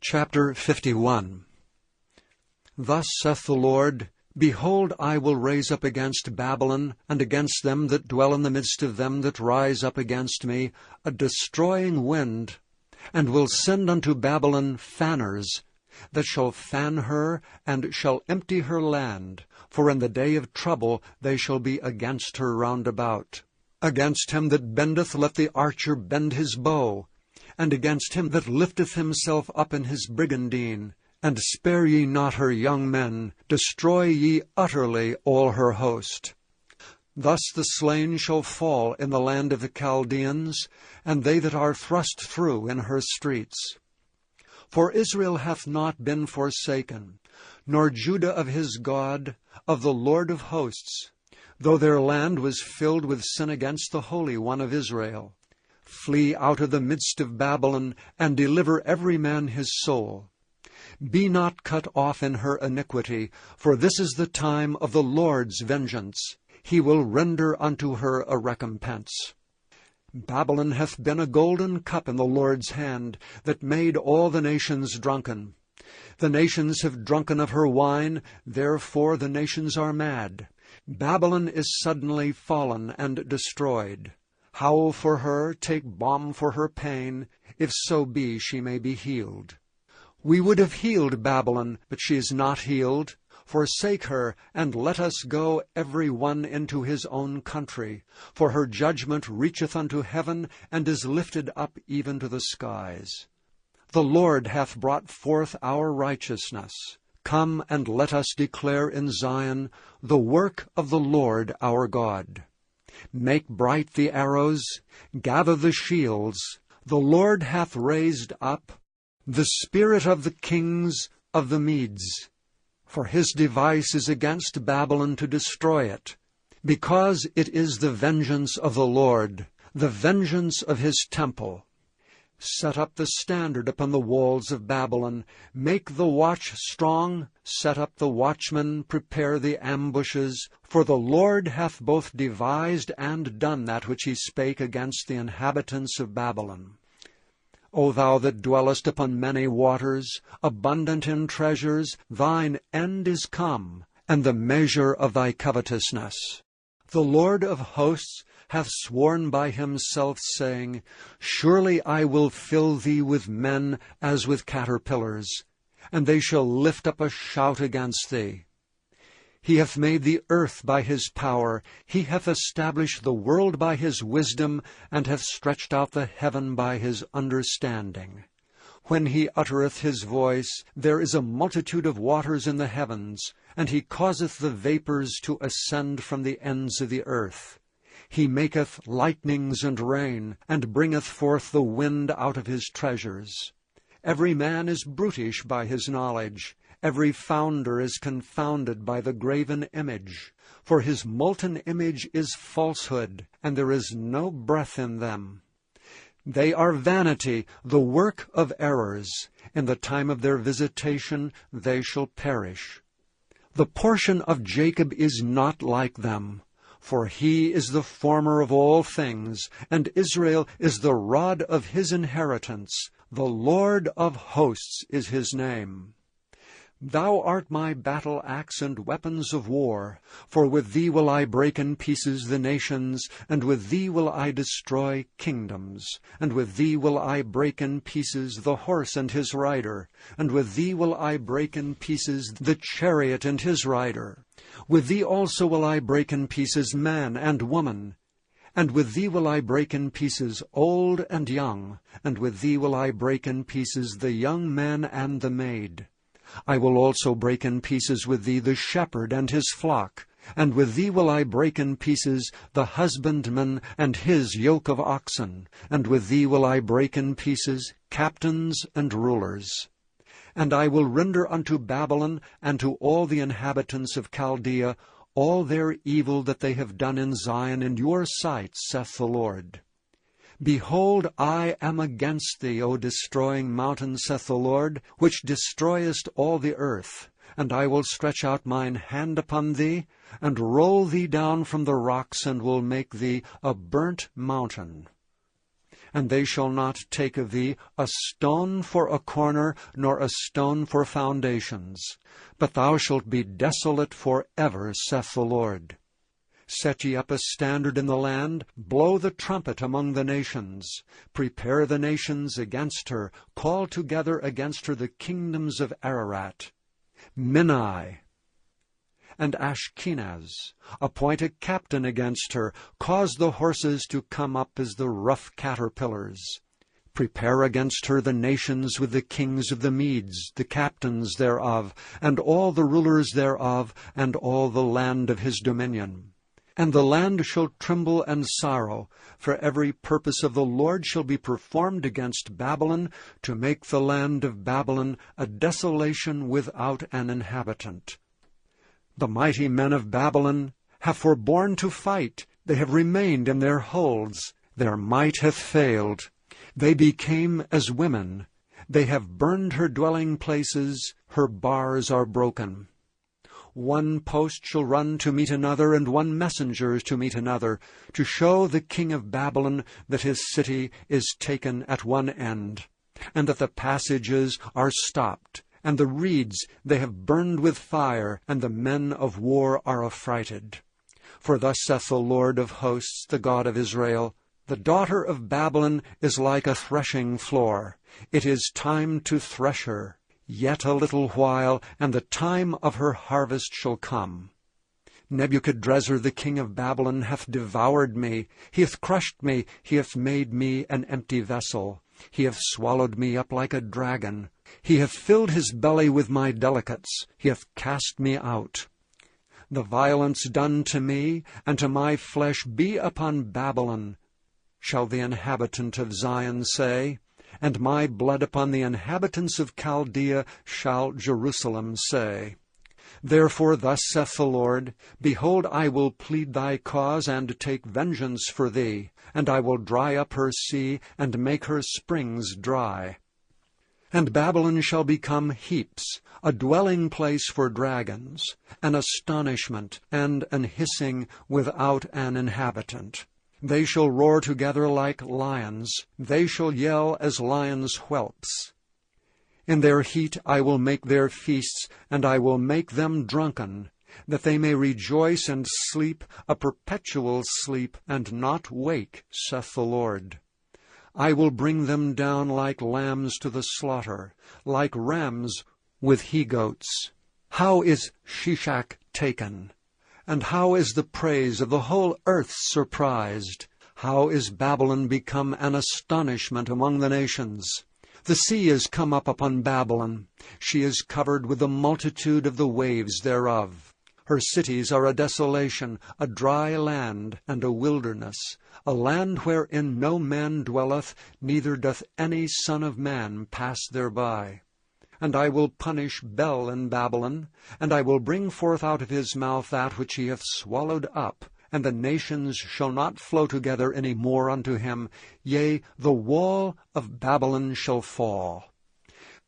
Chapter 51. Thus saith the Lord, Behold, I will raise up against Babylon, and against them that dwell in the midst of them that rise up against me, a destroying wind, and will send unto Babylon fanners, that shall fan her, and shall empty her land, for in the day of trouble they shall be against her round about. Against him that bendeth let the archer bend his bow, and against him that lifteth himself up in his brigandine. And spare ye not her young men, destroy ye utterly all her host. Thus the slain shall fall in the land of the Chaldeans, and they that are thrust through in her streets. For Israel hath not been forsaken, nor Judah of his God, of the Lord of hosts, though their land was filled with sin against the Holy One of Israel. Flee out of the midst of Babylon, and deliver every man his soul. Be not cut off in her iniquity, for this is the time of the Lord's vengeance. He will render unto her a recompense. Babylon hath been a golden cup in the Lord's hand, that made all the nations drunken. The nations have drunken of her wine, therefore the nations are mad. Babylon is suddenly fallen and destroyed. Howl for her, take balm for her pain, if so be she may be healed. We would have healed Babylon, but she is not healed. Forsake her, and let us go every one into his own country. For her judgment reacheth unto heaven, and is lifted up even to the skies. The Lord hath brought forth our righteousness. Come, and let us declare in Zion the work of the Lord our God. Make bright the arrows, gather the shields. The Lord hath raised up the spirit of the kings of the Medes. For his device is against Babylon to destroy it, because it is the vengeance of the Lord, the vengeance of his temple. Set up the standard upon the walls of Babylon, make the watch strong, set up the watchmen, prepare the ambushes, for the Lord hath both devised and done that which he spake against the inhabitants of Babylon. O thou that dwellest upon many waters, abundant in treasures, thine end is come, and the measure of thy covetousness. The Lord of hosts hath sworn by himself, saying, Surely I will fill thee with men as with caterpillars, and they shall lift up a shout against thee. He hath made the earth by his power, he hath established the world by his wisdom, and hath stretched out the heaven by his understanding. When he uttereth his voice, there is a multitude of waters in the heavens, and he causeth the vapors to ascend from the ends of the earth. He maketh lightnings and rain, and bringeth forth the wind out of his treasures. Every man is brutish by his knowledge. Every founder is confounded by the graven image. For his molten image is falsehood, and there is no breath in them. They are vanity, the work of errors. In the time of their visitation they shall perish. The portion of Jacob is not like them, for he is the former of all things, and Israel is the rod of his inheritance. The Lord of hosts is his name. Thou art my battle-axe and weapons of war, for with thee will I break in pieces the nations, and with thee will I destroy kingdoms, and with thee will I break in pieces the horse and his rider, and with thee will I break in pieces the chariot and his rider. With thee also will I break in pieces man and woman, and with thee will I break in pieces old and young, and with thee will I break in pieces the young man and the maid. I will also break in pieces with thee the shepherd and his flock, and with thee will I break in pieces the husbandman and his yoke of oxen, and with thee will I break in pieces captains and rulers. And I will render unto Babylon and to all the inhabitants of Chaldea all their evil that they have done in Zion in your sight, saith the Lord. Behold, I am against thee, O destroying mountain, saith the Lord, which destroyest all the earth. And I will stretch out mine hand upon thee, and roll thee down from the rocks, and will make thee a burnt mountain. and they shall not take of thee a stone for a corner, nor a stone for foundations. But thou shalt be desolate for ever, saith the Lord. Set ye up a standard in the land, blow the trumpet among the nations. Prepare the nations against her, call together against her the kingdoms of Ararat, Minai, and Ashkenaz. Appoint a captain against her, cause the horses to come up as the rough caterpillars. Prepare against her the nations with the kings of the Medes, the captains thereof, and all the rulers thereof, and all the land of his dominion. And the land shall tremble and sorrow, for every purpose of the Lord shall be performed against Babylon, to make the land of Babylon a desolation without an inhabitant. The mighty men of Babylon have forborne to fight, they have remained in their holds, their might hath failed. They became as women, they have burned her dwelling places, her bars are broken. One post shall run to meet another, and one messenger to meet another, to show the king of Babylon that his city is taken at one end, and that the passages are stopped, and the reeds they have burned with fire, and the men of war are affrighted. For thus saith the Lord of hosts, the God of Israel, the daughter of Babylon is like a threshing floor. It is time to thresh her. Yet a little while, and the time of her harvest shall come. Nebuchadrezzar the king of Babylon hath devoured me. He hath crushed me. He hath made me an empty vessel. He hath swallowed me up like a dragon. He hath filled his belly with my delicates. He hath cast me out. The violence done to me and to my flesh be upon Babylon, shall the inhabitant of Zion say, and my blood upon the inhabitants of Chaldea shall Jerusalem say. Therefore thus saith the Lord, Behold, I will plead thy cause, and take vengeance for thee, and I will dry up her sea, and make her springs dry. And Babylon shall become heaps, a dwelling place for dragons, an astonishment, and an hissing without an inhabitant. They shall roar together like lions, they shall yell as lions' whelps. In their heat I will make their feasts, and I will make them drunken, that they may rejoice and sleep a perpetual sleep, and not wake, saith the Lord. I will bring them down like lambs to the slaughter, like rams with he-goats. How is Shishak taken? And how is the praise of the whole earth surprised? How is Babylon become an astonishment among the nations? The sea is come up upon Babylon. She is covered with the multitude of the waves thereof. Her cities are a desolation, a dry land, and a wilderness, a land wherein no man dwelleth, neither doth any son of man pass thereby. And I will punish Bel in Babylon, and I will bring forth out of his mouth that which he hath swallowed up, and the nations shall not flow together any more unto him. Yea, the wall of Babylon shall fall.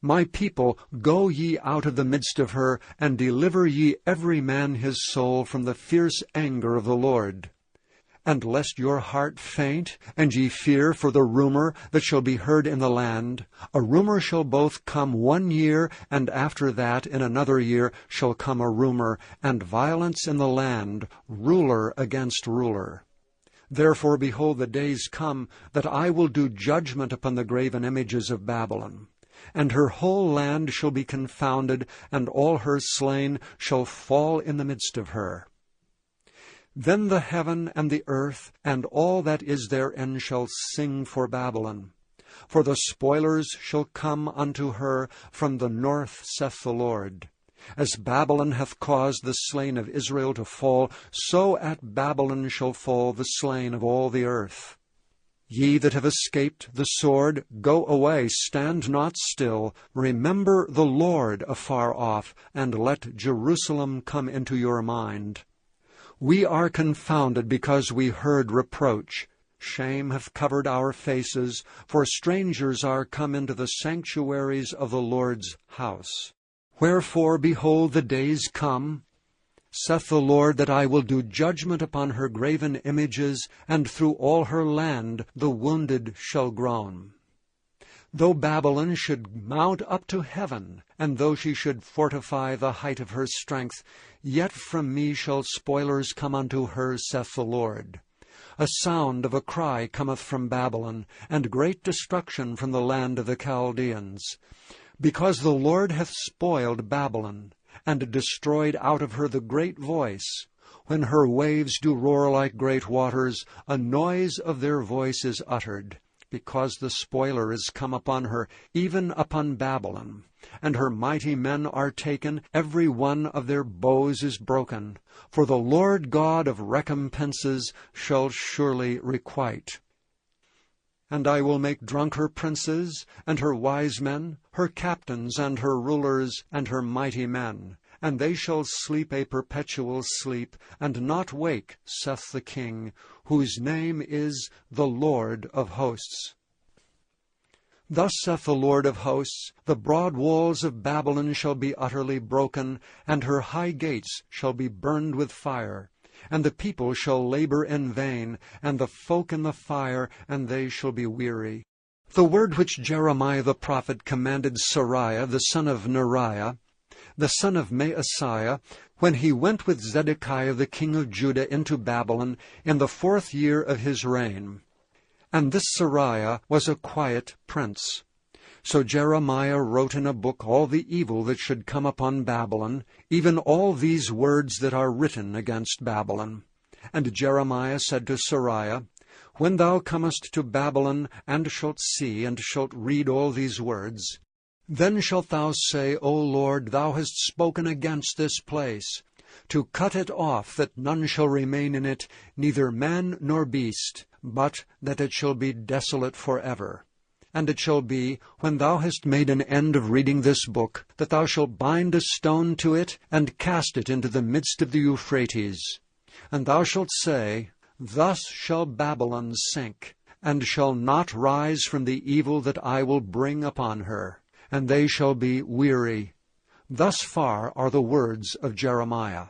My people, go ye out of the midst of her, and deliver ye every man his soul from the fierce anger of the Lord. And lest your heart faint, and ye fear for the rumor that shall be heard in the land, a rumor shall both come 1 year, and after that in another year shall come a rumor, and violence in the land, ruler against ruler. Therefore, behold, the days come that I will do judgment upon the graven images of Babylon. And her whole land shall be confounded, and all her slain shall fall in the midst of her. Then the heaven and the earth and all that is therein shall sing for Babylon. For the spoilers shall come unto her from the north, saith the Lord. As Babylon hath caused the slain of Israel to fall, so at Babylon shall fall the slain of all the earth. Ye that have escaped the sword, go away, stand not still. Remember the Lord afar off, and let Jerusalem come into your mind. We are confounded because we heard reproach. Shame hath covered our faces, for strangers are come into the sanctuaries of the Lord's house. Wherefore, behold, the days come, saith the Lord, that I will do judgment upon her graven images, and through all her land the wounded shall groan. Though Babylon should mount up to heaven, and though she should fortify the height of her strength, yet from me shall spoilers come unto her, saith the Lord. A sound of a cry cometh from Babylon, and great destruction from the land of the Chaldeans. Because the Lord hath spoiled Babylon, and destroyed out of her the great voice. When her waves do roar like great waters, a noise of their voice is uttered. Because the spoiler is come upon her, even upon Babylon, and her mighty men are taken, every one of their bows is broken. For the Lord God of recompenses shall surely requite. And I will make drunk her princes, and her wise men, her captains, and her rulers, and her mighty men. And they shall sleep a perpetual sleep, and not wake, saith the King, whose name is the Lord of hosts. Thus saith the Lord of hosts, the broad walls of Babylon shall be utterly broken, and her high gates shall be burned with fire. And the people shall labor in vain, and the folk in the fire, and they shall be weary. The word which Jeremiah the prophet commanded Seraiah the son of Neriah, the son of Maaseiah, when he went with Zedekiah the king of Judah into Babylon in the 4th year of his reign. And this Seraiah was a quiet prince. So Jeremiah wrote in a book all the evil that should come upon Babylon, even all these words that are written against Babylon. And Jeremiah said to Seraiah, When thou comest to Babylon, and shalt see, and shalt read all these words, then shalt thou say, O Lord, thou hast spoken against this place, to cut it off, that none shall remain in it, neither man nor beast, but that it shall be desolate forever. And it shall be, when thou hast made an end of reading this book, that thou shalt bind a stone to it, and cast it into the midst of the Euphrates. And thou shalt say, Thus shall Babylon sink, and shall not rise from the evil that I will bring upon her. And they shall be weary. Thus far are the words of Jeremiah.